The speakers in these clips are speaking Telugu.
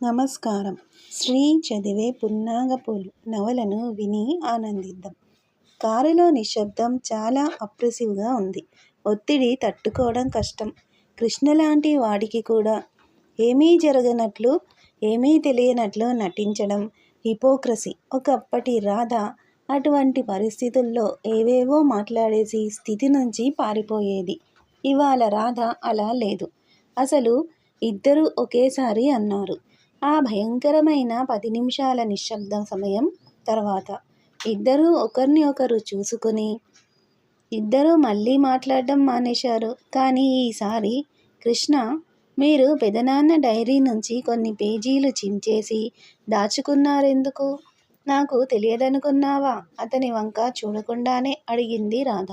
నమస్కారం. శ్రీ చదివే పున్నాగపూలు నవలను విని ఆనందిద్దాం. కారులో నిశ్శబ్దం చాలా అప్రెసివ్గా ఉంది. ఒత్తిడి తట్టుకోవడం కష్టం. కృష్ణ లాంటి వాడికి కూడా ఏమీ జరగనట్లు, ఏమీ తెలియనట్లు నటించడం హిపోక్రసీ. ఒకప్పటి రాధ అటువంటి పరిస్థితుల్లో ఏవేవో మాట్లాడేసి స్థితి నుంచి పారిపోయేది. ఇవాళ రాధ అలా లేదు. అసలు ఇద్దరూ ఒకేసారి అన్నారు. ఆ భయంకరమైన 10 నిమిషాల నిశ్శబ్ద సమయం తర్వాత ఇద్దరూ ఒకరిని ఒకరు చూసుకుని ఇద్దరూ మళ్ళీ మాట్లాడడం మానేశారు. కానీ ఈసారి కృష్ణ, మీరు పెదనాన్న డైరీ నుంచి కొన్ని పేజీలు చించేసి దాచుకున్నారెందుకు? నాకు తెలియదనుకున్నావా? అతని వంక చూడకుండానే అడిగింది రాధ.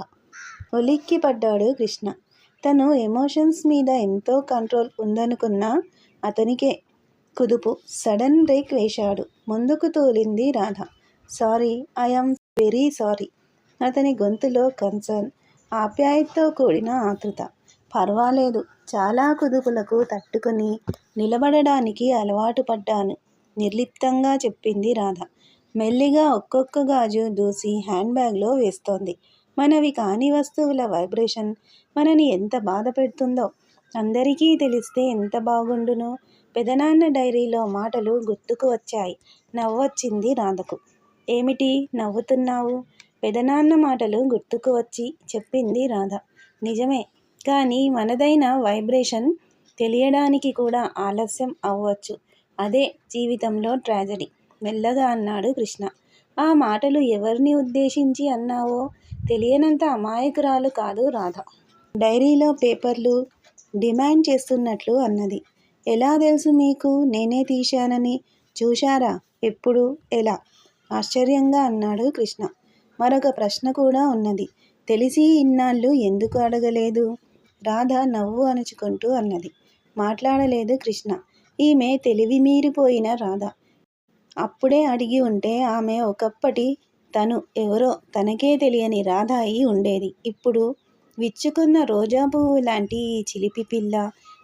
ఉలిక్కి పడ్డాడు కృష్ణ. తను ఎమోషన్స్ మీద ఎంతో కంట్రోల్ ఉందనుకున్నా అతనికే కుదుపు. సడన్ బ్రేక్ వేశాడు. ముందుకు తోలింది Radha. Sorry, I am very sorry. అతని గొంతులో కన్సర్న్, ఆప్యాయతతో కూడిన ఆతృత. పర్వాలేదు, చాలా కుదుపులకు తట్టుకుని నిలబడడానికి అలవాటు పడ్డాను, నిర్లిప్తంగా చెప్పింది రాధ. మెల్లిగా ఒక్కొక్క గాజు దూసి హ్యాండ్ బ్యాగ్లో వేస్తోంది. మనవి కాని వస్తువుల వైబ్రేషన్ మనని ఎంత బాధ పెడుతుందో అందరికీ తెలిస్తే ఎంత బాగుండును. పెదనాన్న డైరీలో మాటలు గుర్తుకు వచ్చాయి. నవ్వొచ్చింది రాధకు. ఏమిటి నవ్వుతున్నావు? పెదనాన్న మాటలు గుర్తుకు వచ్చి చెప్పింది రాధ. నిజమే, కానీ మనదైన వైబ్రేషన్ తెలియడానికి కూడా ఆలస్యం అవ్వచ్చు. అదే జీవితంలో ట్రాజడీ, మెల్లగా అన్నాడు కృష్ణ. ఆ మాటలు ఎవరిని ఉద్దేశించి అన్నావో తెలియనంత అమాయకురాలు కాదు రాధ. డైరీలో పేపర్లు డిమాండ్ చేస్తున్నట్లు అన్నది. ఎలా తెలుసు మీకు నేనే తీశానని? చూశారా? ఎప్పుడు? ఎలా? ఆశ్చర్యంగా అన్నాడు కృష్ణ. మరొక ప్రశ్న కూడా ఉన్నది. తెలిసి ఇన్నాళ్ళు ఎందుకు అడగలేదు? రాధ నవ్వు అణుచుకుంటూ అన్నది. మాట్లాడలేదు కృష్ణ. ఈమె తెలివి మీరిపోయిన రాధ. అప్పుడే అడిగి ఉంటే ఆమె ఒకప్పటి తను ఎవరో తనకే తెలియని రాధ అయి ఉండేది. ఇప్పుడు విచ్చుకున్న రోజా పువ్వు లాంటి ఈ చిలిపి పిల్ల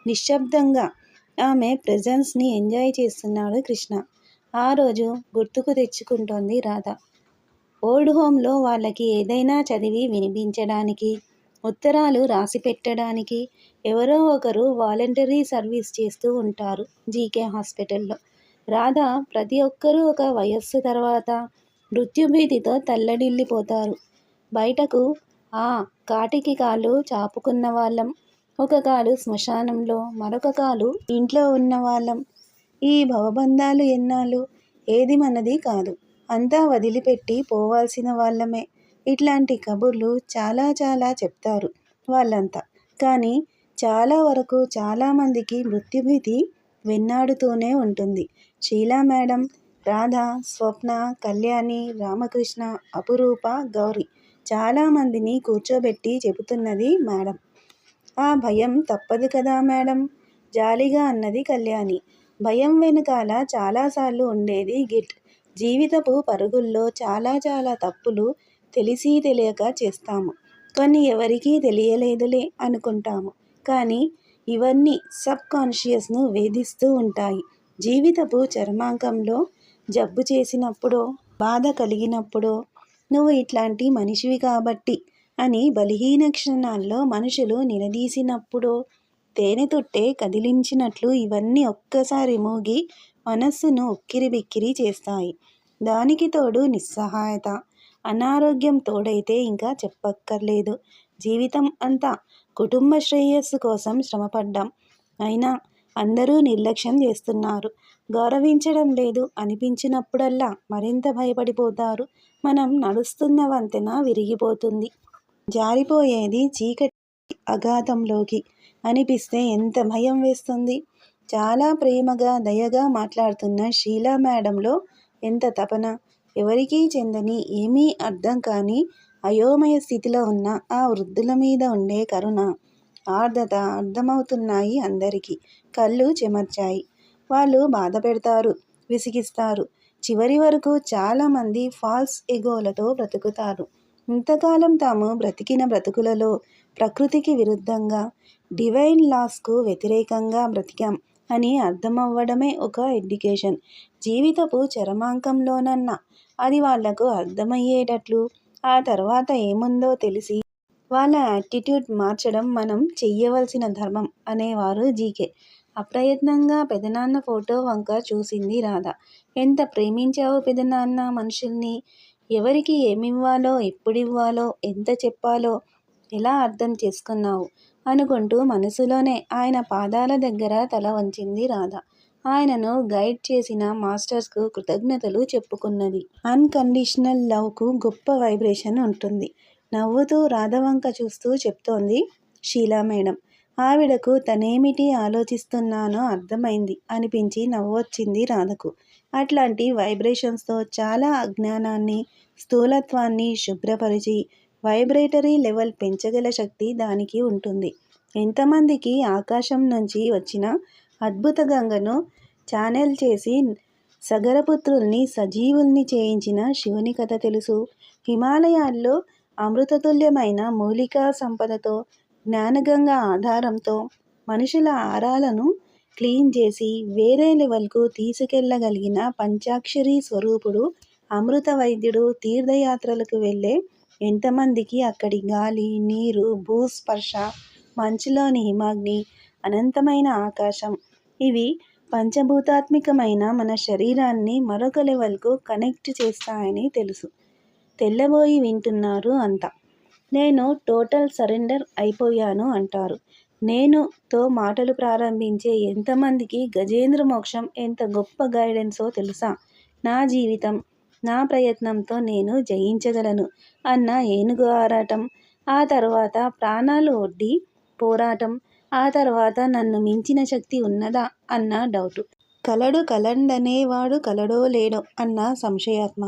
నిశ్శబ్దంగా ఆమె ప్రెజెన్స్ని ఎంజాయ్ చేస్తున్నాడు కృష్ణ. ఆ రోజు గుర్తుకు తెచ్చుకుంటోంది రాధ. ఓల్డ్ హోమ్లో వాళ్ళకి ఏదైనా చదివి వినిపించడానికి, ఉత్తరాలు రాసి పెట్టడానికి ఎవరో ఒకరు వాలంటరీ సర్వీస్ చేస్తూ ఉంటారు జీకే హాస్పిటల్లో. రాధ ప్రతి ఒక్కరూ ఒక వయస్సు తర్వాత మృత్యుభీతితో తల్లడిల్లిపోతారు. బయటకు కాటికి కాళ్ళు చాపుకున్న వాళ్ళం, ఒక కాలు శ్మశానంలో, మరొక కాలు ఇంట్లో ఉన్నవాళ్ళం. ఈ భవబంధాలు ఎన్నాళ్ళు? ఏది మనది కాదు, అంతా వదిలిపెట్టి పోవాల్సిన వాళ్ళమే. ఇట్లాంటి కబుర్లు చాలా చాలా చెప్తారు వాళ్ళంతా. కానీ చాలా వరకు చాలామందికి మృత్యుభీతి వెన్నాడుతూనే ఉంటుంది. షీలా మేడం, రాధ, స్వప్న, కళ్యాణి, రామకృష్ణ, అపురూప, గౌరీ చాలామందిని కూర్చోబెట్టి చెబుతున్నది మేడం. ఆ భయం తప్పదు కదా మేడం, జాలిగా అన్నది కళ్యాణి. భయం వెనుకాల చాలాసార్లు ఉండేది గిల్ట్. జీవితపు పరుగుల్లో చాలా చాలా తప్పులు తెలిసి తెలియక చేస్తాము. కొన్ని ఎవరికీ తెలియలేదులే అనుకుంటాము. కానీ ఇవన్నీ సబ్ కాన్షియస్ను వేధిస్తూ ఉంటాయి. జీవితపు చర్మాంకంలో జబ్బు చేసినప్పుడో, బాధ కలిగినప్పుడో, నువ్వు ఇట్లాంటి మనిషివి కాబట్టి అని బలహీన క్షణాల్లో మనుషులు నిలదీసినప్పుడో, తేనెతుట్టే కదిలించినట్లు ఇవన్నీ ఒక్కసారి మోగి మనస్సును ఉక్కిరిబిక్కిరి చేస్తాయి. దానికి తోడు నిస్సహాయత, అనారోగ్యం తోడైతే ఇంకా చెప్పక్కర్లేదు. జీవితం అంతా కుటుంబ శ్రేయస్సు కోసం శ్రమపడ్డాం. అయినా అందరూ నిర్లక్ష్యం చేస్తున్నారు, గౌరవించడం లేదు. అనిపించినప్పుడల్లా మరింత భయపడిపోతారు. మనం నడుస్తున్న వంతెన విరిగిపోతుంది, జారిపోయేది చీకటి అగాధంలోకి అనిపిస్తే ఎంత భయం వేస్తుంది. చాలా ప్రేమగా దయగా మాట్లాడుతున్న షీలా మేడంలో ఎంత తపన, ఎవరికీ చెందని ఏమీ అర్థం కాని అయోమయ స్థితిలో ఉన్న ఆ వృద్ధుల మీద ఉండే కరుణ, ఆర్ద్రత అర్థమవుతున్నాయి అందరికీ. కళ్ళు చెమర్చాయి. వాళ్ళు బాధ పెడతారు, విసిగిస్తారు. చివరి వరకు చాలామంది ఫాల్స్ ఎగోలతో బ్రతుకుతారు. ఇంతకాలం తాము బ్రతికిన బ్రతుకులలో ప్రకృతికి విరుద్ధంగా, డివైన్ లాస్కు వ్యతిరేకంగా బ్రతికాం. అని అర్థమవ్వడమే ఒక ఎడ్యుకేషన్. జీవితపు చరమాంకంలోనన్నా అది వాళ్లకు అర్థమయ్యేటట్లు, ఆ తర్వాత ఏముందో తెలిసి వాళ్ళ యాటిట్యూడ్ మార్చడం మనం చెయ్యవలసిన ధర్మం అనేవారు జీకే. అప్రయత్నంగా పెదనాన్న ఫోటో వంక చూసింది రాధ. ఎంత ప్రేమించావు పెదనాన్న మనుషుల్ని, ఎవరికి ఏమివ్వాలో, ఎప్పుడివ్వాలో, ఎంత చెప్పాలో ఎలా అర్థం చేసుకున్నావు అనుకుంటూ మనసులోనే ఆయన పాదాల దగ్గర తల వంచింది రాధ. ఆయనను గైడ్ చేసిన మాస్టర్స్కు కృతజ్ఞతలు చెప్పుకున్నది. అన్కండిషనల్ లవ్కు గొప్ప వైబ్రేషన్ ఉంటుంది. నవ్వుతూ రాధ వంక చూస్తూ చెప్తోంది షీలా మేడం. ఆవిడకు తనేమిటి ఆలోచిస్తున్నానో అర్థమైంది అనిపించి నవ్వొచ్చింది రాధకు. అట్లాంటి వైబ్రేషన్స్తో చాలా అజ్ఞానాన్ని, స్థూలత్వాన్ని శుభ్రపరిచి వైబ్రేటరీ లెవెల్ పెంచగల శక్తి దానికి ఉంటుంది. ఎంతమందికి ఆకాశం నుంచి వచ్చిన అద్భుత గంగను ఛానెల్ చేసి సగరపుత్రుల్ని సజీవుల్ని చేయించిన శివుని కథ తెలుసు. హిమాలయాల్లో అమృతతుల్యమైన మూలికా సంపదతో, జ్ఞానగంగ ఆధారంతో మనుషుల ఆరాలను క్లీన్ చేసి వేరే లెవెల్కు తీసుకెళ్లగలిగిన పంచాక్షరీ స్వరూపుడు అమృత వైద్యుడు తీర్థయాత్రలకు వెళ్ళే ఎంతమందికి అక్కడి గాలి, నీరు, భూస్పర్శ, మంచులోని హిమాగ్ని, అనంతమైన ఆకాశం ఇవి పంచభూతాత్మికమైన మన శరీరాన్ని మరొక లెవెల్కు కనెక్ట్ చేస్తాయని తెలుసు. తెల్లబోయి వింటున్నారు అంతా. నేను టోటల్ సరెండర్ అయిపోయాను అంటారు. నేనుతో మాటలు ప్రారంభించే ఎంతమందికి గజేంద్ర మోక్షం ఎంత గొప్ప గైడెన్సో తెలుసా? నా జీవితం, నా ప్రయత్నంతో నేను జయించగలను అన్న ఏనుగు ఆరాటం, ఆ తర్వాత ప్రాణాలు ఒడ్డి పోరాటం, ఆ తర్వాత నన్ను మించిన శక్తి ఉన్నదా అన్న డౌటు, కలడు కలండనేవాడు కలడో లేడో అన్న సంశయాత్మ,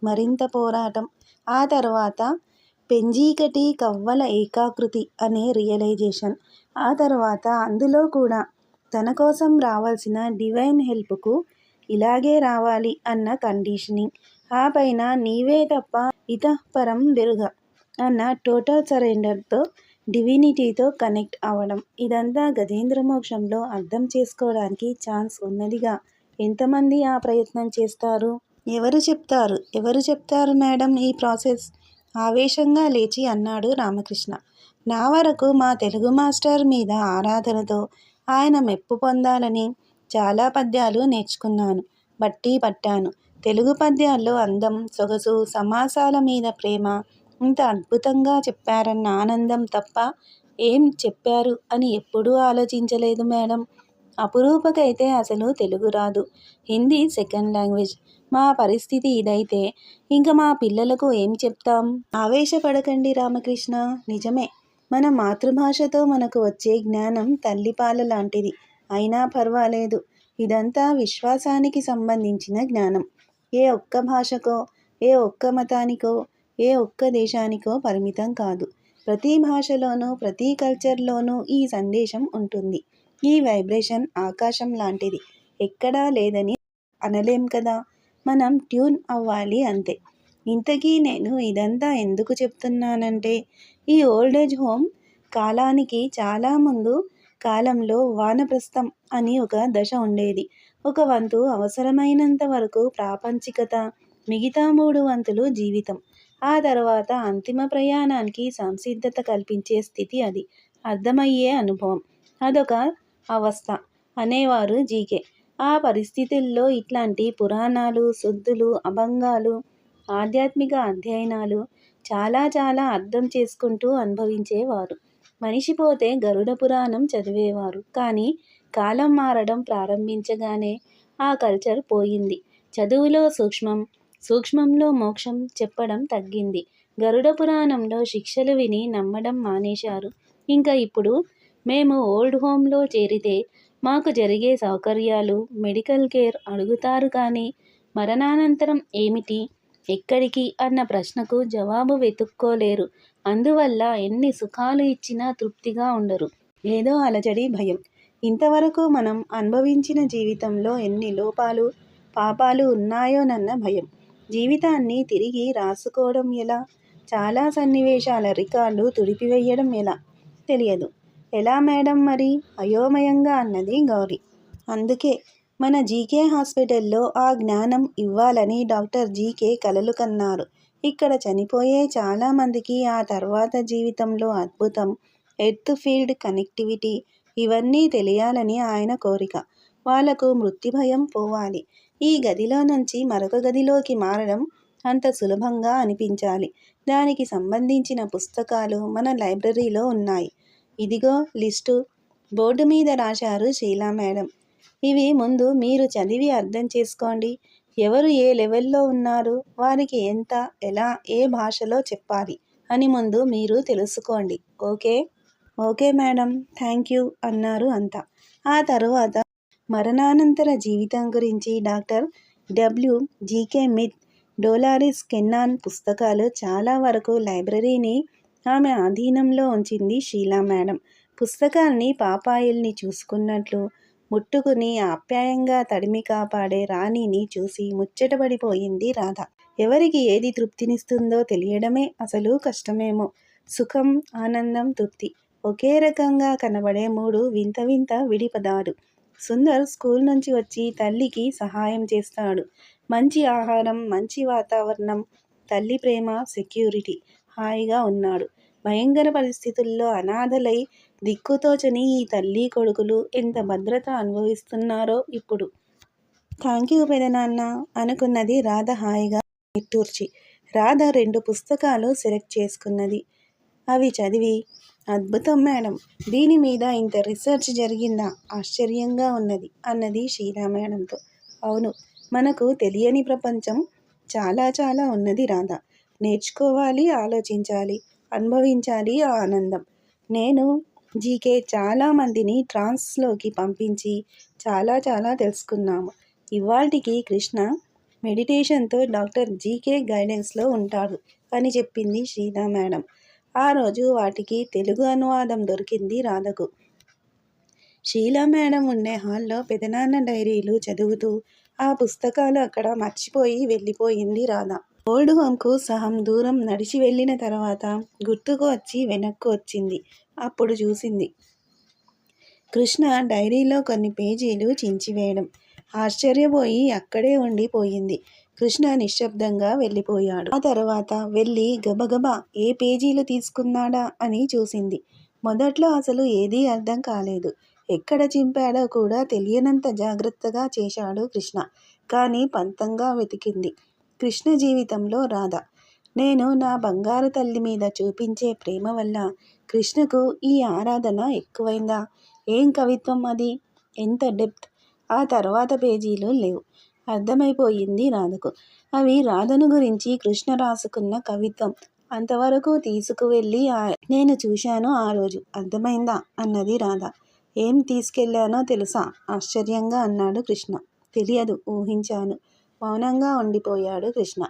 మరింత పోరాటం, ఆ తర్వాత పెంజీకటి కవ్వల ఏకాకృతి అనే రియలైజేషన్, ఆ తర్వాత అందులో కూడా తన కోసం రావాల్సిన డివైన్ హెల్ప్కు ఇలాగే రావాలి అన్న కండిషనింగ్, ఆ పైన నీవే తప్ప ఇతఃపరం వెరుగ అన్న టోటల్ సరెండర్తో డివినిటీతో కనెక్ట్ అవ్వడం. ఇదంతా గజేంద్ర మోక్షంలో అర్థం చేసుకోవడానికి ఛాన్స్ ఉన్నదిగా. ఎంతమంది ఆ ప్రయత్నం చేస్తారు? ఎవరు చెప్తారు మేడం ఈ ప్రాసెస్? ఆవేశంగా లేచి అన్నాడు రామకృష్ణ. నా వరకు మా తెలుగు మాస్టర్ మీద ఆరాధనతో ఆయన మెప్పు పొందాలని చాలా పద్యాలు నేర్చుకున్నాను, బట్టి పట్టాను. తెలుగు పద్యాల్లో అందం, సొగసు, సమాసాల మీద ప్రేమ ఇంత అద్భుతంగా చెప్పారన్న ఆనందం తప్ప ఏం చెప్పారు అని ఎప్పుడూ ఆలోచించలేదు మేడం. అపురూపకైతే అసలు తెలుగు రాదు, హిందీ సెకండ్ లాంగ్వేజ్. మా పరిస్థితి ఇదైతే ఇంక మా పిల్లలకు ఏం చెప్తాం? ఆవేశపడకండి రామకృష్ణ. నిజమే, మన మాతృభాషతో మనకు వచ్చే జ్ఞానం తల్లిపాల లాంటిది. అయినా పర్వాలేదు. ఇదంతా విశ్వాసానికి సంబంధించిన జ్ఞానం. ఏ ఒక్క భాషకో, ఏ ఒక్క మతానికో, ఏ ఒక్క దేశానికో పరిమితం కాదు. ప్రతి భాషలోనూ, ప్రతి కల్చర్లోనూ ఈ సందేశం ఉంటుంది. ఈ వైబ్రేషన్ ఆకాశం లాంటిది, ఎక్కడా లేదని అనలేం కదా. మనం ట్యూన్ అవ్వాలి అంతే. ఇంతకీ నేను ఇదంతా ఎందుకు చెప్తున్నానంటే, ఈ ఓల్డేజ్ హోమ్ కాలానికి చాలా ముందు కాలంలో వానప్రస్థం అని ఒక దశ ఉండేది. ఒక వంతు అవసరమైనంత వరకు ప్రాపంచికత, మిగతా 3 వంతులు జీవితం. ఆ తర్వాత అంతిమ ప్రయాణానికి సంసిద్ధత కల్పించే స్థితి అది. అర్థమయ్యే అనుభవం, అదొక అవస్థ అనేవారు జీకే. ఆ పరిస్థితుల్లో ఇట్లాంటి పురాణాలు, శుద్ధులు, అభంగాలు, ఆధ్యాత్మిక అధ్యయనాలు చాలా చాలా అర్థం చేసుకుంటూ అనుభవించేవారు. మనిషి పోతే గరుడ పురాణం చదివేవారు. కానీ కాలం మారడం ప్రారంభించగానే ఆ కల్చర్ పోయింది. చదువులో సూక్ష్మం, సూక్ష్మంలో మోక్షం చెప్పడం తగ్గింది. గరుడ పురాణంలో శిక్షలు విని నమ్మడం మానేశారు. ఇంకా ఇప్పుడు మేము ఓల్డ్ హోమ్లో చేరితే మాకు జరిగే సౌకర్యాలు, మెడికల్ కేర్ అడుగుతారు కానీ మరణానంతరం ఏమిటి, ఎక్కడికి అన్న ప్రశ్నకు జవాబు వెతుక్కోలేరు. అందువల్ల ఎన్ని సుఖాలు ఇచ్చినా తృప్తిగా ఉండరు. ఏదో అలజడి, భయం. ఇంతవరకు మనం అనుభవించిన జీవితంలో ఎన్ని లోపాలు, పాపాలు ఉన్నాయోనన్న భయం. జీవితాన్ని తిరిగి రాసుకోవడం ఎలా? చాలా సన్నివేశాల రికార్డు తుడిపివేయడం ఎలా? తెలియదు. ఎలా మేడం మరి? అయోమయంగా అన్నది గౌరి. అందుకే మన జీకే హాస్పిటల్లో ఆ జ్ఞానం ఇవ్వాలని డాక్టర్ జీకే కలలు కన్నారు. ఇక్కడ చనిపోయే చాలామందికి ఆ తర్వాత జీవితంలో అద్భుతం, ఎర్త్ ఫీల్డ్ కనెక్టివిటీ ఇవన్నీ తెలియాలని ఆయన కోరిక. వాళ్లకు మృత్యుభయం పోవాలి. ఈ గదిలో నుంచి మరొక గదిలోకి మారడం అంత సులభంగా అనిపించాలి. దానికి సంబంధించిన పుస్తకాలు మన లైబ్రరీలో ఉన్నాయి. ఇదిగో లిస్టు. బోర్డు మీద రాశారు షీలా మేడం. ఇవి ముందు మీరు చదివి అర్థం చేసుకోండి. ఎవరు ఏ లెవెల్లో ఉన్నారు, వారికి ఎంత, ఎలా, ఏ భాషలో చెప్పాలి అని ముందు మీరు తెలుసుకోండి. Okay? Okay madam, thank you అన్నారు అంతా. ఆ తరువాత మరణానంతర జీవితం గురించి డాక్టర్ జీకే మిత్, డోలారిస్ కెన్నాన్ పుస్తకాలు చాలా వరకు లైబ్రరీని ఆమె ఆధీనంలో ఉంచింది షీలా మేడం. పుస్తకాల్ని పాపాయిల్ని చూసుకున్నట్లు ముట్టుకుని ఆప్యాయంగా తడిమి కాపాడే రాణిని చూసి ముచ్చటపడిపోయింది రాధ. ఎవరికి ఏది తృప్తినిస్తుందో తెలియడమే అసలు కష్టమేమో. సుఖం, ఆనందం, తృప్తి ఒకే రకంగా కనబడే మూడు వింత వింత విడిపదాలు. సుందర్ స్కూల్ నుంచి వచ్చి తల్లికి సహాయం చేస్తాడు. మంచి ఆహారం, మంచి వాతావరణం, తల్లి ప్రేమ, సెక్యూరిటీ. హాయిగా ఉన్నాడు. భయంకర పరిస్థితుల్లో అనాథలై దిక్కుతోచని ఈ తల్లి కొడుకులు ఎంత భద్రత అనుభవిస్తున్నారో ఇప్పుడు. థ్యాంక్ యూ పెదనాన్న అనుకున్నది రాధ హాయిగా నిట్టూర్చి. రాధ 2 పుస్తకాలు సెలెక్ట్ చేసుకున్నది. అవి చదివి, అద్భుతం మేడం, దీని మీద ఇంత రీసెర్చ్ జరిగిందా, ఆశ్చర్యంగా ఉన్నది అన్నది షీలా మేడంతో. అవును, మనకు తెలియని ప్రపంచం చాలా చాలా ఉన్నది రాధ. నేర్చుకోవాలి, ఆలోచించాలి, అనుభవించాలి ఆ ఆనందం. నేను జీకే చాలామందిని ట్రాన్స్లోకి పంపించి చాలా చాలా తెలుసుకున్నాము. ఇవాల్టికి కృష్ణ మెడిటేషన్తో డాక్టర్ జీకే గైడెన్స్లో ఉంటాడు అని చెప్పింది షీలా మేడం. ఆ రోజు వాటికి తెలుగు అనువాదం దొరికింది రాధకు. షీలా మేడం ఉండే హాల్లో పెదనాన్న డైరీలు చదువుతూ ఆ పుస్తకాలు అక్కడ మర్చిపోయి వెళ్ళిపోయింది రాధ. ఓల్డ్ హోమ్కు సహం దూరం నడిచి వెళ్ళిన తర్వాత గుర్తుకు వచ్చి వెనక్కు వచ్చింది. అప్పుడు చూసింది కృష్ణ డైరీలో కొన్ని పేజీలు చించివేయడం. ఆశ్చర్యపోయి అక్కడే ఉండిపోయింది. కృష్ణ నిశ్శబ్దంగా వెళ్ళిపోయాడు. ఆ తర్వాత వెళ్ళి గబగబా ఏ పేజీలు తీసుకున్నాడా అని చూసింది. మొదట్లో అసలు ఏదీ అర్థం కాలేదు. ఎక్కడ చింపాడో కూడా తెలియనంత జాగ్రత్తగా చేశాడు కృష్ణ. కానీ పంతంగా వెతికింది. కృష్ణ జీవితంలో రాధ. నేను నా బంగారు తల్లి మీద చూపించే ప్రేమ వల్ల కృష్ణకు ఈ ఆరాధన ఎక్కువైందా? ఏం కవిత్వం అది, ఎంత డెప్త్! ఆ తర్వాత పేజీలు లేవు. అర్థమైపోయింది రాధకు. అవి రాధను గురించి కృష్ణ రాసుకున్న కవిత్వం. అంతవరకు తీసుకువెళ్ళి నేను చూశాను ఆ రోజు. అర్థమైందా అన్నది రాధ. ఏం తీసుకెళ్లానో తెలుసా? ఆశ్చర్యంగా అన్నాడు కృష్ణ. తెలియదు, ఊహించాను. మౌనంగా ఉండిపోయాడు కృష్ణ.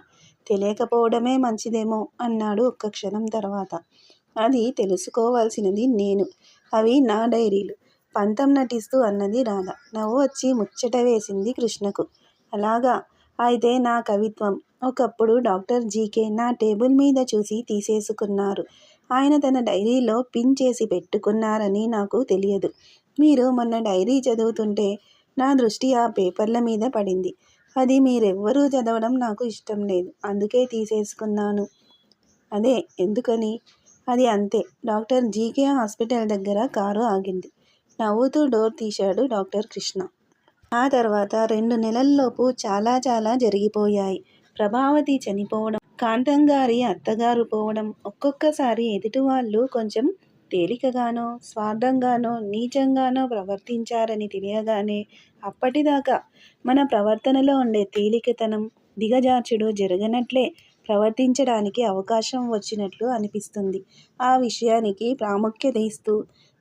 తెలియకపోవడమే మంచిదేమో అన్నాడు ఒక్క క్షణం తర్వాత. అది తెలుసుకోవాల్సినది నేను. అవి నా డైరీలు. పంతం నటిస్తూ అన్నది రాధ. నవ్వు వచ్చి ముచ్చట వేసింది కృష్ణకు. అలాగా, అయితే నా కవిత్వం ఒకప్పుడు డాక్టర్ జీకే నా టేబుల్ మీద చూసి తీసేసుకున్నారు. ఆయన తన డైరీలో పిన్ చేసి పెట్టుకున్నారని నాకు తెలియదు. మీరు మొన్న డైరీ చదువుతుంటే నా దృష్టి ఆ పేపర్ల మీద పడింది. అది మీరెవ్వరూ చదవడం నాకు ఇష్టం లేదు. అందుకే తీసేసుకున్నాను. అదే ఎందుకని? అది అంతే. డాక్టర్ జీకే హాస్పిటల్ దగ్గర కారు ఆగింది. నవ్వుతూ డోర్ తీశాడు డాక్టర్ కృష్ణ. ఆ తర్వాత 2 నెలల్లోపు చాలా చాలా జరిగిపోయాయి. ప్రభావతి చనిపోవడం, కాంతంగారి అత్తగారు పోవడం, ఒక్కొక్కసారి ఎదుటివాళ్ళు కొంచెం తేలికగానో, స్వార్థంగానో, నీచంగానో ప్రవర్తించారని తెలియగానే అప్పటిదాకా మన ప్రవర్తనలో ఉండే తేలికతనం, దిగజార్చుడు జరగనట్లే ప్రవర్తించడానికి అవకాశం వచ్చినట్లు అనిపిస్తుంది. ఆ విషయానికి ప్రాముఖ్యత ఇస్తూ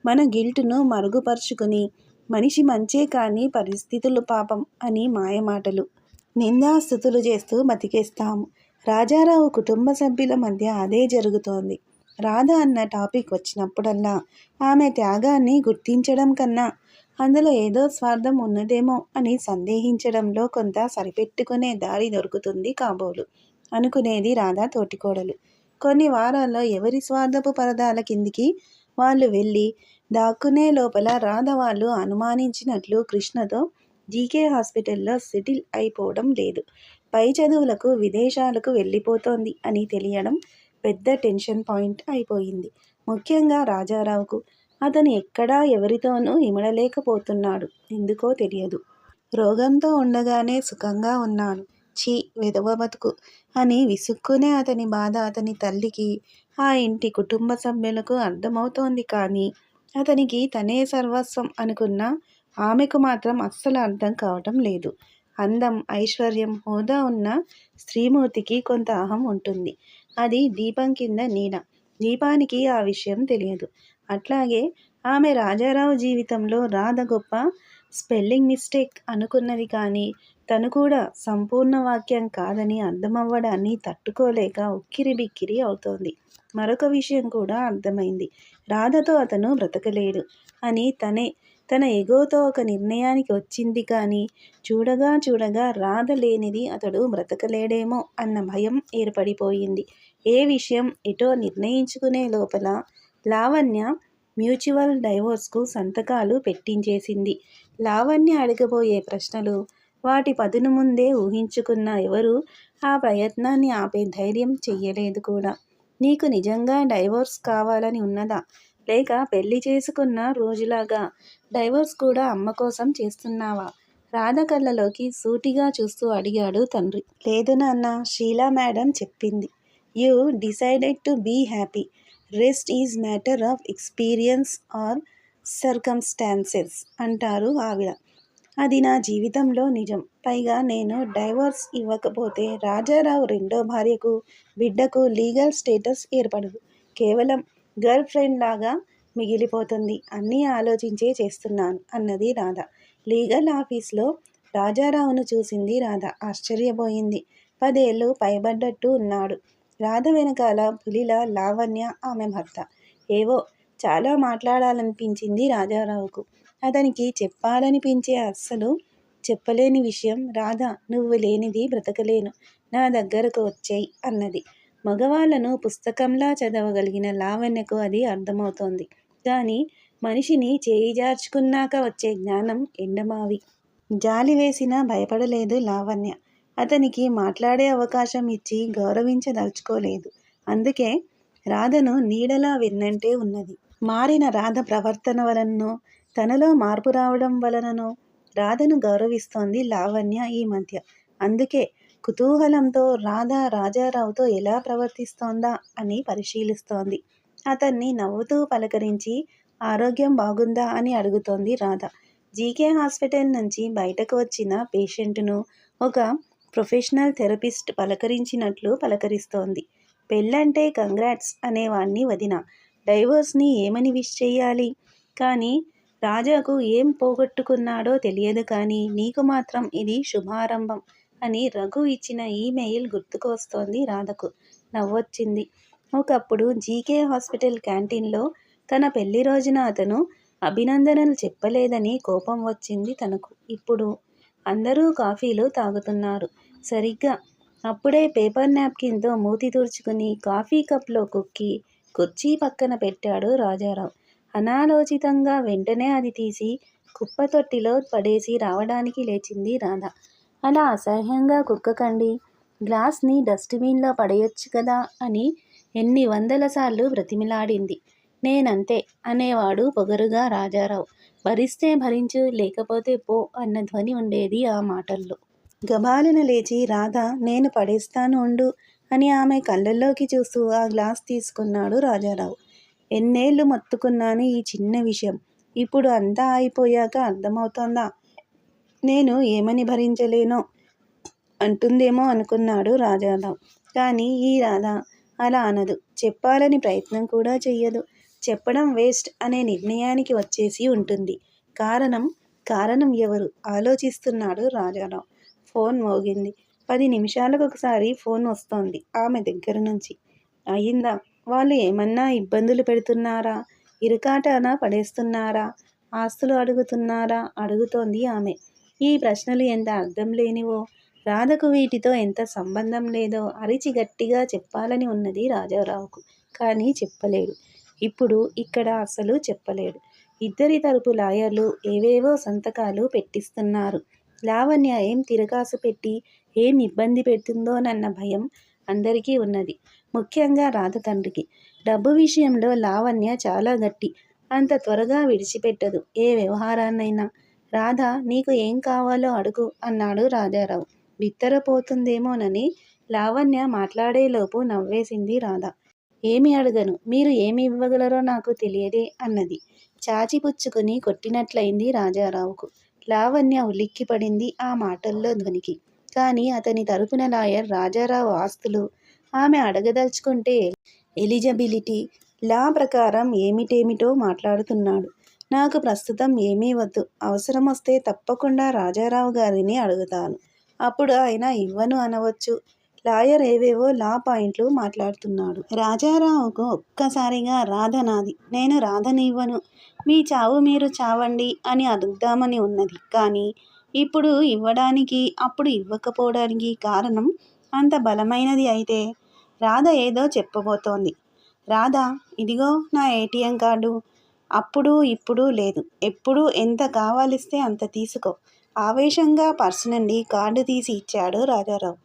మన గిల్టును మరుగుపరుచుకుని మనిషి మంచే కానీ పరిస్థితులు పాపం అని మాయమాటలు, నిందాస్తుతులు చేస్తూ బతికేస్తాము. రాజారావు కుటుంబ సభ్యుల మధ్య అదే జరుగుతోంది. రాధ అన్న టాపిక్ వచ్చినప్పుడల్లా ఆమె త్యాగాన్ని గుర్తించడం కన్నా అందులో ఏదో స్వార్థం ఉన్నదేమో అని సందేహించడంలో కొంత సరిపెట్టుకునే దారి దొరుకుతుంది కాబోలు అనుకునేది రాధ తోటికోడలు. కొన్ని వారాల్లో ఎవరి స్వార్థపు పరదాల కిందికి వాళ్ళు వెళ్ళి దాక్కునే లోపల రాధ వాళ్ళు అనుమానించినట్లు కృష్ణతో జీకే హాస్పిటల్లో సెటిల్ అయిపోవడం లేదు. పై చదువులకు విదేశాలకు వెళ్ళిపోతోంది అని తెలియడం పెద్ద టెన్షన్ పాయింట్ అయిపోయింది. ముఖ్యంగా రాజారావుకు. అతను ఎక్కడా ఎవరితోనూ ఇమడలేకపోతున్నాడు. ఎందుకో తెలియదు. రోగంతో ఉండగానే సుఖంగా ఉన్నాను. ఛీ, వెధవ బతుకు అని విసుక్కునే అతని బాధ అతని తల్లికి, ఆ ఇంటి కుటుంబ సభ్యులకు అర్థమవుతోంది. కానీ అతనికి తనే సర్వస్వం అనుకున్న ఆమెకు మాత్రం అస్సలు అర్థం కావటం లేదు. అందం, ఐశ్వర్యం, హోదా ఉన్న స్త్రీమూర్తికి కొంత అహం ఉంటుంది. అది దీపం కింద నీడ. దీపానికి ఆ విషయం తెలియదు. అట్లాగే ఆమె రాజారావు జీవితంలో రాధ గొప్ప స్పెల్లింగ్ మిస్టేక్ అనుకున్నది. కానీ తను కూడా సంపూర్ణ వాక్యం కాదని అర్థమవ్వడాన్ని తట్టుకోలేక ఉక్కిరిబిక్కిరి అవుతోంది. మరొక విషయం కూడా అర్థమైంది. రాధతో అతను బ్రతకలేడు అని తన ఎగోతో ఒక నిర్ణయానికి వచ్చింది. కానీ చూడగా చూడగా రాధ లేనిది అతడు బ్రతకలేడేమో అన్న భయం ఏర్పడిపోయింది. ఏ విషయం ఎటో నిర్ణయించుకునే లోపల లావణ్య మ్యూచువల్ డైవోర్స్కు సంతకాలు పెట్టించేసింది. లావణ్య అడగబోయే ప్రశ్నలు, వాటి పదును ముందే ఊహించుకున్న ఎవరూ ఆ ప్రయత్నాన్ని ఆపే ధైర్యం చెయ్యలేదు కూడా. నీకు నిజంగా డైవోర్స్ కావాలని ఉన్నదా? లేక పెళ్లి చేసుకున్న రోజులాగా డైవోర్స్ కూడా అమ్మ కోసం చేస్తున్నావా? రాధ కళ్ళలోకి సూటిగా చూస్తూ అడిగాడు తండ్రి. లేదు నాన్న, షీలా మేడం చెప్పింది. You decided to be happy. Rest is matter of experience or circumstances అంటారు ఆవిడ. అది నా జీవితంలో నిజం. పైగా నేను డైవోర్స్ ఇవ్వకపోతే రాజారావు రెండో భార్యకు, బిడ్డకు లీగల్ స్టేటస్ ఏర్పడదు. కేవలం గర్ల్ ఫ్రెండ్ లాగా మిగిలిపోతుంది. అన్నీ ఆలోచించే చేస్తున్నాను అన్నది రాధ. లీగల్ ఆఫీస్లో రాజారావును చూసింది రాధ. ఆశ్చర్యపోయింది. 10 ఏళ్ళు పైబడ్డట్టు ఉన్నాడు. రాధ వెనకాల పులిలా లావణ్య ఆమె భర్త. ఏవో చాలా మాట్లాడాలనిపించింది రాజారావుకు. అతనికి చెప్పాలనిపించే అస్సలు చెప్పలేని విషయం. రాధ, నువ్వు లేనిది బ్రతకలేను, నా దగ్గరకు వచ్చేయ్ అన్నది. మగవాళ్లను పుస్తకంలా చదవగలిగిన లావణ్యకు అది అర్థమవుతోంది. కానీ మనిషిని చేయిజార్చుకున్నాక వచ్చే జ్ఞానం ఎండమావి. జాలి వేసినా భయపడలేదు లావణ్య. అతనికి మాట్లాడే అవకాశం ఇచ్చి గౌరవించదలుచుకోలేదు. అందుకే రాధను నీడలా వెన్నంటే ఉన్నది. మారిన రాధ ప్రవర్తన వలననో, తనలో మార్పు రావడం వలననో రాధను గౌరవిస్తోంది లావణ్య ఈ మధ్య. అందుకే కుతూహలంతో రాధ రాజారావుతో ఎలా ప్రవర్తిస్తోందా అని పరిశీలిస్తోంది. అతన్ని నవ్వుతూ పలకరించి ఆరోగ్యం బాగుందా అని అడుగుతోంది రాధ. జీకే హాస్పిటల్ నుంచి బయటకు వచ్చిన పేషెంట్ను ఒక ప్రొఫెషనల్ థెరపిస్ట్ పలకరించినట్లు పలకరిస్తోంది. పెళ్ళంటే కంగ్రాట్స్ అనేవాణ్ణి వదిన. డైవోర్స్ని ఏమని విష్ చెయ్యాలి? కానీ రాజాకు ఏం పోగొట్టుకున్నాడో తెలియదు. కానీ నీకు మాత్రం ఇది శుభారంభం అని రఘు ఇచ్చిన ఈమెయిల్ గుర్తుకొస్తోంది రాధకు. నవ్వొచ్చింది. ఒకప్పుడు జీకే హాస్పిటల్ క్యాంటీన్లో తన పెళ్లి రోజున అతను అభినందనలు చెప్పలేదని కోపం వచ్చింది తనకు. ఇప్పుడు అందరూ కాఫీలు తాగుతున్నారు. సరిగ్గా అప్పుడే పేపర్ నాప్కిన్తో మూతి తుడుచుకుని కాఫీ కప్లో కుక్కి కుర్చీ పక్కన పెట్టాడు రాజారావు. అనాలోచితంగా వెంటనే అది తీసి కుప్పతొట్టిలో పడేసి రావడానికి లేచింది రాధ. అలా అసహ్యంగా కుక్కకండి, గ్లాస్ని డస్ట్బిన్లో పడేయొచ్చు కదా అని ఎన్ని వందల సార్లు బ్రతిమిలాడింది. నేనంతే అనేవాడు పొగరుగా రాజారావు. భరిస్తే భరించు, లేకపోతే పో అన్న ధ్వని ఉండేది ఆ మాటల్లో. గబాలున లేచి రాధ, నేను పడేస్తాను ఉండు అని ఆమె కళ్ళల్లోకి చూస్తూ ఆ గ్లాస్ తీసుకున్నాడు రాజారావు. ఎన్నేళ్లు మొత్తుకున్నాను ఈ చిన్న విషయం, ఇప్పుడు అంతా అయిపోయాక అర్థమవుతోందా? నేను ఏమని భరించలేనో అంటుందేమో అనుకున్నాడు రాజారావు. కానీ ఈ రాధ అలా అనదు. చెప్పాలని ప్రయత్నం కూడా చెయ్యదు. చెప్పడం వేస్ట్ అనే నిర్ణయానికి వచ్చేసి ఉంటుంది. కారణం ఎవరు? ఆలోచిస్తున్నాడు రాజారావు. ఫోన్ మోగింది. 10 నిమిషాలకు ఒకసారి ఫోన్ వస్తోంది ఆమె దగ్గర నుంచి. అయిందా? వాళ్ళు ఏమన్నా ఇబ్బందులు పెడుతున్నారా? ఇరకాటాన పడేస్తున్నారా? ఆస్తులు అడుగుతున్నారా? అడుగుతోంది ఆమె. ఈ ప్రశ్నలు ఎంత అర్థం లేనివో, రాధకు వీటితో ఎంత సంబంధం లేదో అరిచి గట్టిగా చెప్పాలని ఉన్నది రాజారావుకు. కానీ చెప్పలేడు. ఇప్పుడు ఇక్కడ అసలు చెప్పలేడు. ఇద్దరి తరపు లాయర్లు ఏవేవో సంతకాలు పెట్టిస్తున్నారు. లావణ్య ఏం తిరగాసు పెట్టి ఏం ఇబ్బంది పెడుతుందోనన్న భయం అందరికీ ఉన్నది. ముఖ్యంగా రాధ తండ్రికి. డబ్బు విషయంలో లావణ్య చాలా గట్టి. అంత త్వరగా విడిచిపెట్టదు ఏ వ్యవహారాన్నైనా. రాధ, నీకు ఏం కావాలో అడుగు అన్నాడు రాజారావు. బిత్తరపోతుందేమోనని లావణ్య మాట్లాడేలోపు నవ్వేసింది రాధ. ఏమి అడగను, మీరు ఏమి ఇవ్వగలరో నాకు తెలియదే అన్నది. చాచిపుచ్చుకుని కొట్టినట్లయింది రాజారావుకు. లావణ్య ఉలిక్కిపడింది ఆ మాటల్లో ధ్వనికి. కానీ అతని తరపున లాయర్ రాజారావు ఆస్తులు, ఆమె అడగదలుచుకుంటే ఎలిజిబిలిటీ, లా ప్రకారం ఏమిటేమిటో మాట్లాడుతున్నాడు. నాకు ప్రస్తుతం ఏమీ వద్దు. అవసరమొస్తే తప్పకుండా రాజారావు గారిని అడుగుతాను. అప్పుడు ఆయన ఇవ్వను అనవచ్చు. లాయర్ ఏవేవో లా పాయింట్లు మాట్లాడుతున్నాడు. రాజారావుకు ఒక్కసారిగా రాధ నాది, నేను రాధని ఇవ్వను, మీ చావు మీరు చావండి అని అడుగుదామని ఉన్నది. కానీ ఇప్పుడు ఇవ్వడానికి, అప్పుడు ఇవ్వకపోవడానికి కారణం అంత బలమైనది అయితే రాధ ఏదో చెప్పబోతోంది. రాధ, ఇదిగో నా ఏటీఎం కార్డు. అప్పుడు ఇప్పుడు లేదు, ఎప్పుడు ఎంత కావాలిస్తే అంత తీసుకో. ఆవేశంగా పర్సు నుండి కార్డు తీసి ఇచ్చాడు రాజారావు.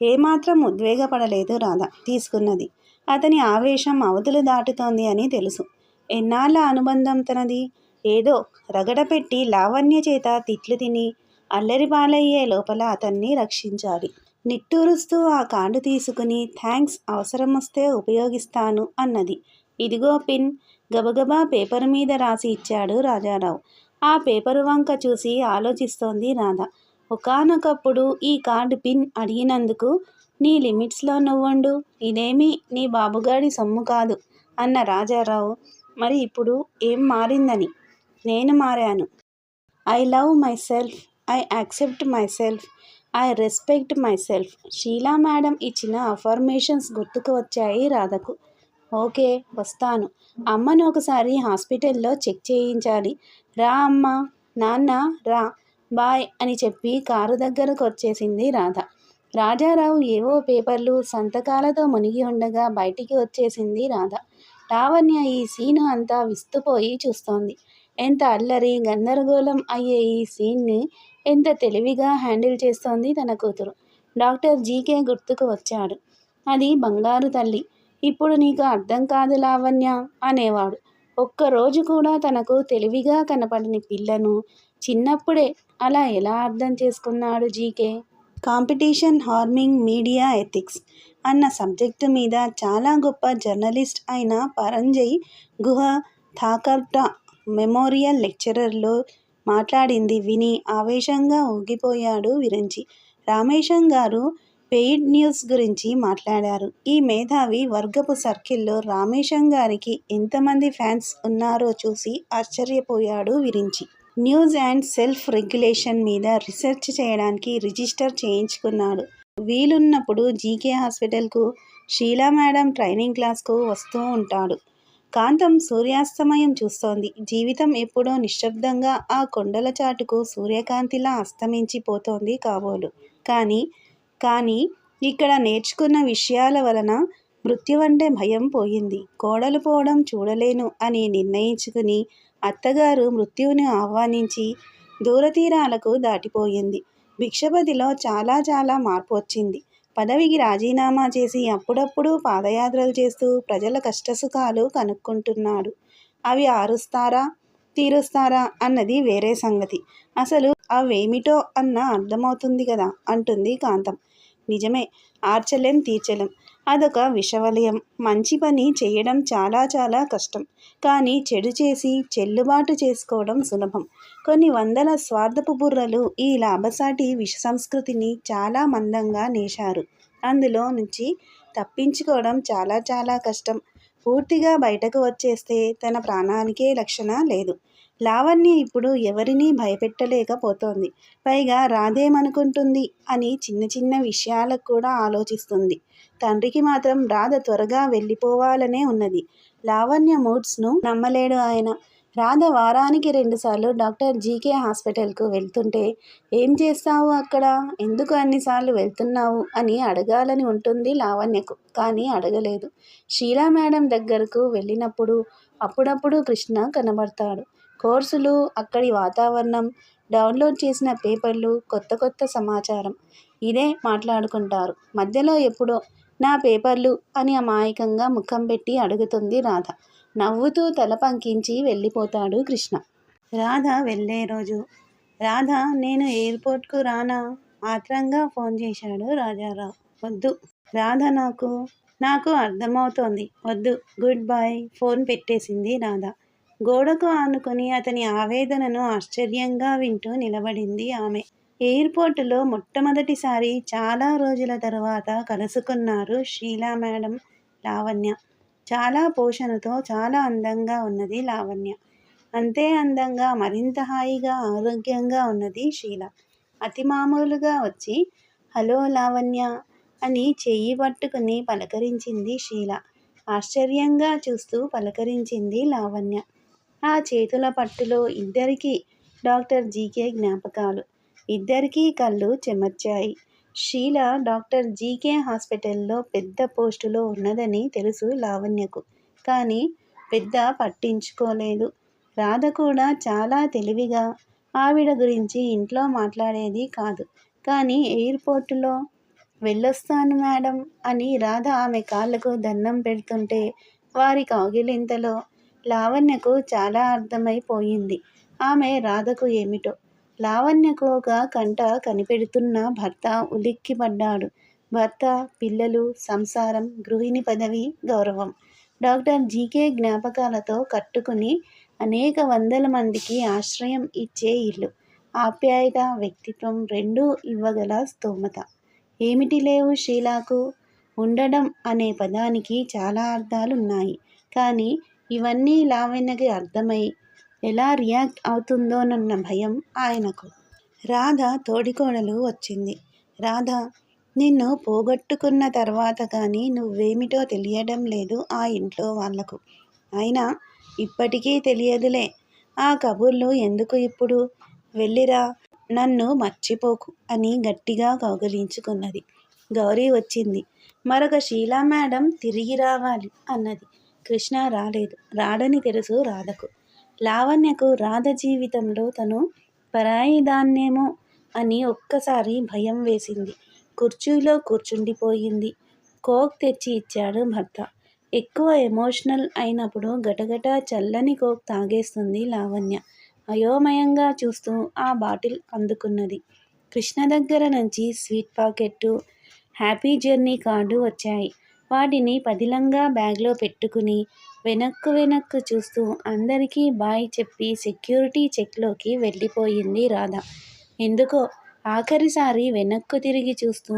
ఏమాత్రం ఉద్వేగపడలేదు రాధ. తీసుకున్నది. అతని ఆవేశం అవధులు దాటుతోంది అని తెలుసు. ఎన్నాళ్ళ అనుబంధం తనది. ఏదో రగడపెట్టి లావణ్య చేత తిట్లు తిని అల్లరిపాలయ్యే లోపల అతన్ని రక్షించాలి. నిట్టూరుస్తూ ఆ కార్డు తీసుకుని థ్యాంక్స్, అవసరం వస్తే ఉపయోగిస్తాను అన్నది. ఇదిగో పిన్. గబగబా పేపరు మీద రాసి ఇచ్చాడు రాజారావు. ఆ పేపరు వంక చూసి ఆలోచిస్తోంది రాధ. ఒకానొకప్పుడు ఈ కార్డు పిన్ అడిగినందుకు నీ లిమిట్స్లో నువ్వుండు, ఇదేమీ నీ బాబుగాడి సొమ్ము కాదు అన్న రాజారావు. మరి ఇప్పుడు ఏం మారిందని? నేను మారాను. I love my self, I accept my self, I respect my self. Sheela madam ఇచ్చిన అఫర్మేషన్స్ గుర్తుకు వచ్చాయి రాధకు. ఓకే, వస్తాను. అమ్మను ఒకసారి హాస్పిటల్లో చెక్ చేయించాలి. రా అమ్మా. నాన్న రా, బాయ్ అని చెప్పి కారు దగ్గరకు వచ్చేసింది రాధ. రాజారావు ఏవో పేపర్లు సంతకాలతో మునిగి ఉండగా బయటికి వచ్చేసింది రాధ. లావణ్య ఈ సీను అంతా విస్తుపోయి చూస్తోంది. ఎంత అల్లరి గందరగోళం అయ్యే ఈ సీన్ని ఎంత తెలివిగా హ్యాండిల్ చేస్తోంది తన కూతురు. డాక్టర్ జీకే గుర్తుకు వచ్చాడు. అది బంగారు తల్లి. ఇప్పుడు నీకు అర్థం కాదు లావణ్య అనేవాడు. ఒక్కరోజు కూడా తనకు తెలివిగా కనపడని పిల్లను చిన్నప్పుడే అలా ఎలా అర్థం చేసుకున్నాడు GK? Competition harming media ethics అన్న సబ్జెక్టు మీద చాలా గొప్ప జర్నలిస్ట్ అయిన పరంజయ్ గుహ థాకర్టా మెమోరియల్ లెక్చరర్లో మాట్లాడింది విని ఆవేశంగా ఊగిపోయాడు విరించి. రామేశం గారు పెయిడ్ న్యూస్ గురించి మాట్లాడారు. ఈ మేధావి వర్గపు సర్కిల్లో రామేశం గారికి ఎంతమంది ఫ్యాన్స్ ఉన్నారో చూసి ఆశ్చర్యపోయాడు Virinchi. News and self regulation మీద రీసెర్చ్ చేయడానికి రిజిస్టర్ చేయించుకున్నాడు. వీలున్నప్పుడు జీకే హాస్పిటల్కు షీలా మేడం ట్రైనింగ్ క్లాస్కు వస్తూ ఉంటాడు. కాంతం సూర్యాస్తమయం చూస్తోంది. జీవితం ఎప్పుడో నిశ్శబ్దంగా ఆ కొండల చాటుకు సూర్యకాంతిలా అస్తమించిపోతోంది కాబోలు. కానీ ఇక్కడ నేర్చుకున్న విషయాల వలన మృత్యువంటే భయం పోయింది. కోడలు పోవడం చూడలేను అని నిర్ణయించుకుని అత్తగారు మృత్యువుని ఆహ్వానించి దూరతీరాలకు దాటిపోయింది. భిక్షపతిలో చాలా చాలా మార్పు వచ్చింది. పదవికి రాజీనామా చేసి అప్పుడప్పుడు పాదయాత్రలు చేస్తూ ప్రజల కష్టసుఖాలు కనుక్కుంటున్నాడు. అవి ఆరుస్తారా తీరుస్తారా అన్నది వేరే సంగతి. అసలు అవేమిటో అన్న అర్థమవుతుంది కదా అంటుంది కాంతం. నిజమే, ఆర్చలేం తీర్చలేం. అదొక విషవలయం. మంచి పని చేయడం చాలా చాలా కష్టం. కానీ చెడు చేసి చెల్లుబాటు చేసుకోవడం సులభం. కొన్ని వందల స్వార్థపు బుర్రలు ఈ లాభసాటి విష సంస్కృతిని చాలా మందంగా నేశారు. అందులో నుంచి తప్పించుకోవడం చాలా చాలా కష్టం. పూర్తిగా బయటకు వచ్చేస్తే తన ప్రాణానికే రక్షణ లేదు. లావణ్య ఇప్పుడు ఎవరినీ భయపెట్టలేకపోతోంది. పైగా రాధేమనుకుంటుంది అని చిన్న చిన్న విషయాలకు కూడా ఆలోచిస్తుంది. తండ్రికి మాత్రం రాధ త్వరగా వెళ్ళిపోవాలనే ఉన్నది. లావణ్య మూడ్స్ను నమ్మలేడు ఆయన. రాధ వారానికి 2 సార్లు డాక్టర్ జీకే హాస్పిటల్కు వెళ్తుంటే ఏం చేస్తావు అక్కడ, ఎందుకు అన్నిసార్లు వెళ్తున్నావు అని అడగాలని ఉంటుంది లావణ్యకు. కానీ అడగలేదు. షీలా మేడం దగ్గరకు వెళ్ళినప్పుడు అప్పుడప్పుడు కృష్ణ కనబడతాడు. కోర్సులు, అక్కడి వాతావరణం, డౌన్లోడ్ చేసిన పేపర్లు, కొత్త కొత్త సమాచారం ఇదే మాట్లాడుకుంటారు. మధ్యలో ఎప్పుడో నా పేపర్లు అని అమాయకంగా ముఖం పెట్టి అడుగుతుంది రాధ. నవ్వుతూ తల పంకించి వెళ్ళిపోతాడు కృష్ణ. రాధ వెళ్ళే రోజు. రాధ, నేను ఎయిర్పోర్ట్కు రానా? ఆత్రంగా ఫోన్ చేశాడు రాజారావు. వద్దు రాధ, నాకు అర్థమవుతోంది, వద్దు, గుడ్ బై. ఫోన్ పెట్టేసింది రాధ. గోడకు ఆనుకుని అతని ఆవేదనను ఆశ్చర్యంగా వింటూ నిలబడింది ఆమె. ఎయిర్పోర్టులో మొట్టమొదటిసారి చాలా రోజుల తర్వాత కలుసుకున్నారు షీలా మేడం, లావణ్య. చాలా పోషణతో చాలా అందంగా ఉన్నది లావణ్య. అంతే అందంగా, మరింత హాయిగా, ఆరోగ్యంగా ఉన్నది షీల. అతి మామూలుగా వచ్చి హలో లావణ్య అని చెయ్యి పట్టుకుని పలకరించింది షీల. ఆశ్చర్యంగా చూస్తూ పలకరించింది లావణ్య. ఆ చేతుల పట్టులో ఇద్దరికీ డాక్టర్ జీకే జ్ఞాపకాలు. ఇద్దరికీ కళ్ళు చెమర్చాయి. షీల డాక్టర్ జీకే హాస్పిటల్లో పెద్ద పోస్టులో ఉన్నదని తెలుసు లావణ్యకు. కానీ పెద్ద పట్టించుకోలేదు. రాధ కూడా చాలా తెలివిగా ఆవిడ గురించి ఇంట్లో మాట్లాడేది కాదు. కానీ ఎయిర్పోర్టులో వెళ్ళొస్తాను మేడం అని రాధ ఆమె కాళ్ళకు దండం పెడుతుంటే వారి కౌగిలింతలో లావణ్యకు చాలా అర్థమైపోయింది. ఆమె రాధకు ఏమిటో. లావణ్యకు ఒక కంట కనిపెడుతున్న భర్త ఉలిక్కిపడ్డాడు. భర్త, పిల్లలు, సంసారం, గృహిణి పదవి, గౌరవం, డాక్టర్ జీకే జ్ఞాపకాలతో కట్టుకుని అనేక వందల మందికి ఆశ్రయం ఇచ్చే ఇల్లు, ఆప్యాయత, వ్యక్తిత్వం రెండూ ఇవ్వగల స్తోమత ఏమిటి లేవు షీలాకు? ఉండడం అనే పదానికి చాలా అర్థాలున్నాయి. కానీ ఇవన్నీ లావణ్యకి అర్థమై ఎలా రియాక్ట్ అవుతుందోనన్న భయం ఆయనకు. రాధ తోడికోడలు వచ్చింది. రాధ, నిన్ను పోగొట్టుకున్న తర్వాత కానీ నువ్వేమిటో తెలియడం లేదు ఆ ఇంట్లో వాళ్లకు. అయినా ఇప్పటికీ తెలియదులే. ఆ కబుర్లు ఎందుకు ఇప్పుడు? వెళ్ళిరా, నన్ను మర్చిపోకు అని గట్టిగా కౌగిలించుకున్నది. గౌరీ వచ్చింది. మరొక షీలా మేడం తిరిగి రావాలి అన్నది. కృష్ణ రాలేదు. రాడని తెలుసు రాధకు. లావణ్యకు రాధ జీవితంలో తను పరాయిదాన్నేమో అని ఒక్కసారి భయం వేసింది. కుర్చీలో కూర్చుండిపోయింది. కోక్ తెచ్చి ఇచ్చాడు భర్త. ఎక్కువ ఎమోషనల్ అయినప్పుడు గటగటా చల్లని కోక్ తాగేస్తుంది లావణ్య. అయోమయంగా చూస్తూ ఆ బాటిల్ అందుకున్నది. కృష్ణ దగ్గర నుంచి sweet pocket, happy journey card వచ్చాయి. వాటిని పదిలంగా బ్యాగ్లో పెట్టుకుని వెనక్కు చూస్తూ అందరికీ బాయ్ చెప్పి సెక్యూరిటీ చెక్లోకి వెళ్ళిపోయింది రాధ. ఎందుకో ఆఖరిసారి వెనక్కు తిరిగి చూస్తూ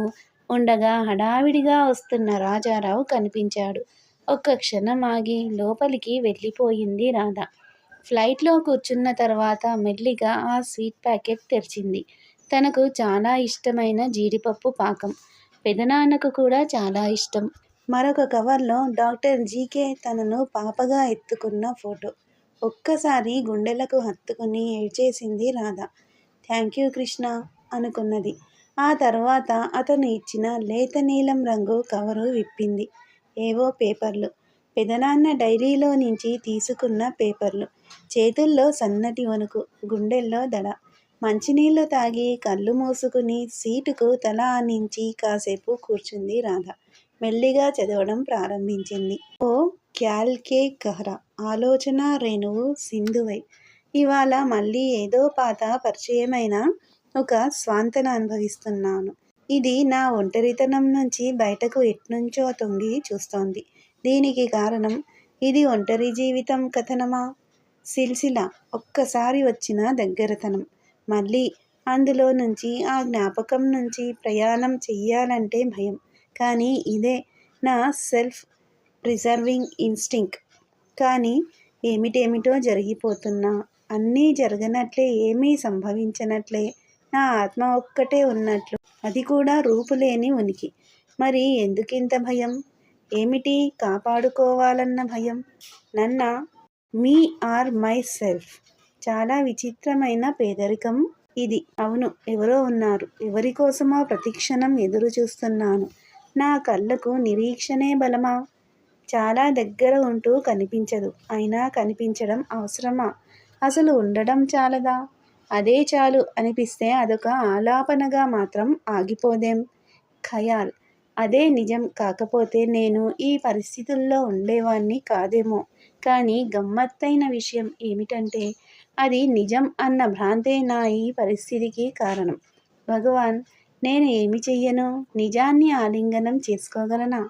ఉండగా హడావిడిగా వస్తున్న రాజారావు కనిపించాడు. ఒక్క క్షణం ఆగి లోపలికి వెళ్ళిపోయింది రాధ. ఫ్లైట్లో కూర్చున్న తర్వాత మెల్లిగా ఆ స్వీట్ ప్యాకెట్ తెరిచింది. తనకు చాలా ఇష్టమైన జీడిపప్పు పాకం. పెదనాన్నకు కూడా చాలా ఇష్టం. మరొక కవర్లో డాక్టర్ జీకే తనను పాపగా ఎత్తుకున్న ఫోటో. ఒక్కసారి గుండెలకు హత్తుకుని ఏడ్చేసింది రాధ. థ్యాంక్యూ కృష్ణ అనుకున్నది. ఆ తర్వాత అతను ఇచ్చిన లేత నీలం రంగు కవరు విప్పింది. ఏవో పేపర్లు. పెదనాన్న డైరీలో నుంచి తీసుకున్న పేపర్లు. చేతుల్లో సన్నటి వణుకు, గుండెల్లో దడ. మంచినీళ్లు తాగి కళ్ళు మూసుకుని సీటుకు తల ఆనించి కాసేపు కూర్చుంది రాధ. మెల్లిగా చదవడం ప్రారంభించింది. ఓ క్యాల్ కే కహ్రా, ఆలోచన రేణువు సింధువై. ఇవాళ మళ్ళీ ఏదో పాత పరిచయమైన ఒక స్వాంతన అనుభవిస్తున్నాను. ఇది నా ఒంటరితనం నుంచి బయటకు ఎట్నుంచో తొంగి చూస్తోంది. దీనికి కారణం ఇది ఒంటరి జీవితం కథనమా? సిల్సిలా ఒక్కసారి వచ్చిన దగ్గరతనం. మళ్ళీ అందులో నుంచి, ఆ జ్ఞాపకం నుంచి ప్రయాణం చెయ్యాలంటే భయం. కానీ ఇదే నా సెల్ఫ్ ప్రిజర్వింగ్ ఇన్స్టింక్ట్. కానీ ఏమిటేమిటో జరిగిపోతున్నా, అన్నీ జరగనట్లే, ఏమీ సంభవించనట్లే, నా ఆత్మ ఒక్కటే ఉన్నట్లు, అది కూడా రూపులేని ఉనికి. మరి ఎందుకింత భయం? ఏమిటి కాపాడుకోవాలన్న భయం? నన్న మీ ఆర్ మై సెల్ఫ్. చాలా విచిత్రమైన పేదరికం ఇది. అవును, ఎవరో ఉన్నారు. ఎవరికోసమో ప్రతిక్షణం ఎదురు చూస్తున్నాను. నా కళ్ళకు నిరీక్షణే బలమా? చాలా దగ్గర ఉంటూ కనిపించదు. అయినా కనిపించడం అవసరమా? అసలు ఉండడం చాలదా? అదే చాలు అనిపిస్తే అదొక ఆలాపనగా మాత్రం ఆగిపోదేం? ఖయాల్. అదే నిజం కాకపోతే నేను ఈ పరిస్థితుల్లో ఉండేవాణ్ణి కాదేమో. కానీ గమ్మత్తైన విషయం ఏమిటంటే అది నిజం అన్న భ్రాంతే నా ఈ పరిస్థితికి కారణం. భగవాన్, నేను ఏమి చెయ్యను? నిజాన్ని ఆలింగనం చేసుకోగలనా?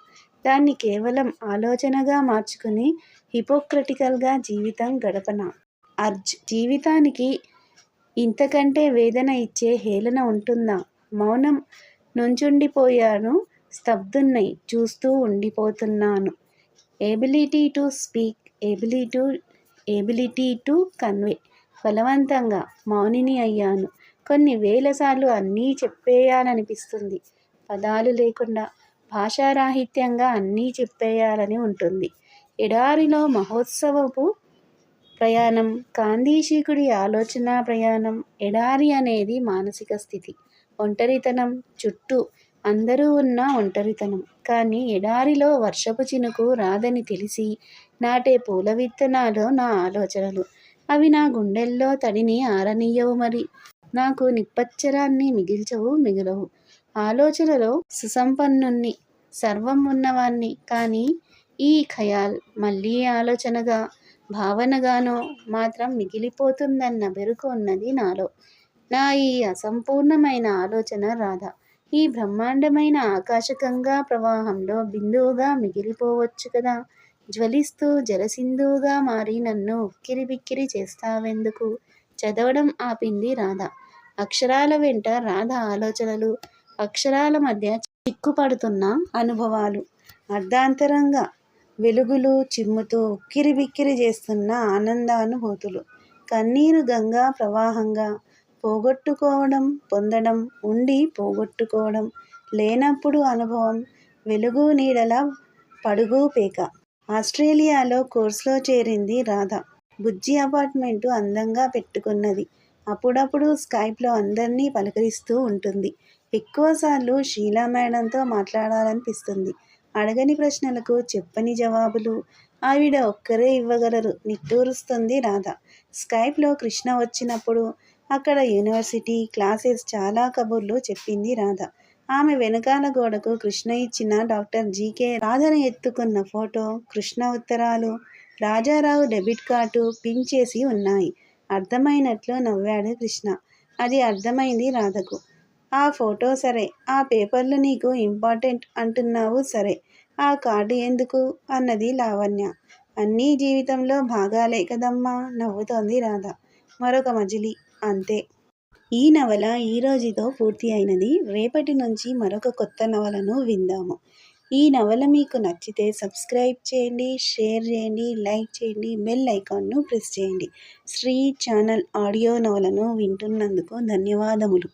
దాన్ని కేవలం ఆలోచనగా మార్చుకుని హిపోక్రటికల్గా జీవితం గడపనా? జీవితానికి ఇంతకంటే వేదన ఇచ్చే హేళన ఉంటుందా? మౌనం నుంచుండిపోయాను. స్తబ్దున్నై చూస్తూ ఉండిపోతున్నాను. Ability to speak, ability to convey. బలవంతంగా మౌనిని అయ్యాను. కొన్ని వేలసార్లు అన్నీ చెప్పేయాలనిపిస్తుంది. పదాలు లేకుండా భాషారాహిత్యంగా అన్నీ చెప్పేయాలని ఉంటుంది. ఎడారిలో మహోత్సవపు ప్రయాణం, కాందీశీకుడి ఆలోచనా ప్రయాణం. ఎడారి అనేది మానసిక స్థితి. ఒంటరితనం, చుట్టూ అందరూ ఉన్న ఒంటరితనం. కానీ ఎడారిలో వర్షపు చినుకు రాదని తెలిసి నాటే పూల విత్తనాలు నా ఆలోచనలు. అవి నా గుండెల్లో తడిని ఆరనియ్యవు మరి. నాకు నిప్పచ్చరాన్ని మిగలవు. ఆలోచనలో సుసంపన్నుణ్ణి, సర్వం ఉన్నవాణ్ణి. కానీ ఈ ఖయాల్ మళ్ళీ ఆలోచనగా, భావనగానో మాత్రం మిగిలిపోతుందన్న బెరుకు ఉన్నది నాలో. నా ఈ అసంపూర్ణమైన ఆలోచన రాధ ఈ బ్రహ్మాండమైన ఆకాశగంగా ప్రవాహంలో బిందువుగా మిగిలిపోవచ్చు కదా. జ్వలిస్తూ జలసింధువుగా మారి నన్ను ఉక్కిరిబిక్కిరి చేస్తావెందుకు? చదవడం ఆపింది రాధ. అక్షరాల వెంట రాధ ఆలోచనలు, అక్షరాల మధ్య చిక్కుపడుతున్న అనుభవాలు, అర్ధాంతరంగా వెలుగులు చిమ్ముతూ ఉక్కిరిబిక్కిరి చేస్తున్న ఆనందానుభూతులు. కన్నీరు గంగా ప్రవాహంగా. పోగొట్టుకోవడం, పొందడం, ఉండి పోగొట్టుకోవడం, లేనప్పుడు అనుభవం. వెలుగు నీడల పడుగు పేక. ఆస్ట్రేలియాలో కోర్సులో చేరింది రాధ. బుజ్జి అపార్ట్మెంటు అందంగా పెట్టుకున్నది. అప్పుడప్పుడు స్కైప్లో అందర్నీ పలకరిస్తూ ఉంటుంది. ఎక్కువసార్లు షీలా మేడంతో మాట్లాడాలనిపిస్తుంది. అడగని ప్రశ్నలకు చెప్పని జవాబులు ఆవిడ ఒక్కరే ఇవ్వగలరు. నిట్టూరుస్తుంది రాధ. స్కైప్లో కృష్ణ వచ్చినప్పుడు అక్కడ యూనివర్సిటీ క్లాసెస్ చాలా కబుర్లు చెప్పింది రాధ. ఆమె వెనకాల గోడకు కృష్ణ ఇచ్చిన డాక్టర్ జీకే రాధను ఎత్తుకున్న ఫోటో, కృష్ణ ఉత్తరాలు, రాజారావు డెబిట్ కార్డు పిన్ చేసి ఉన్నాయి. అర్థమైనట్లు నవ్వాడు కృష్ణ. అది అర్థమైంది రాధకు. ఆ ఫోటో సరే, ఆ పేపర్లు నీకు ఇంపార్టెంట్ అంటున్నావు సరే, ఆ కార్డు ఎందుకు అన్నది లావణ్య. అన్నీ జీవితంలో భాగాలే కదమ్మా నవ్వుతోంది రాధ. మరొక మజిలీ, అంతే. ఈ నవల ఈ రోజుతో పూర్తి అయినది. రేపటి నుంచి మరొక కొత్త నవలను విందాము. ఈ నవల మీకు నచ్చితే సబ్స్క్రైబ్ చేయండి, షేర్ చేయండి, లైక్ చేయండి, బెల్ ఐకాన్ను ప్రెస్ చేయండి. శ్రీ ఛానల్ ఆడియో నవలను వింటున్నందుకు ధన్యవాదములు.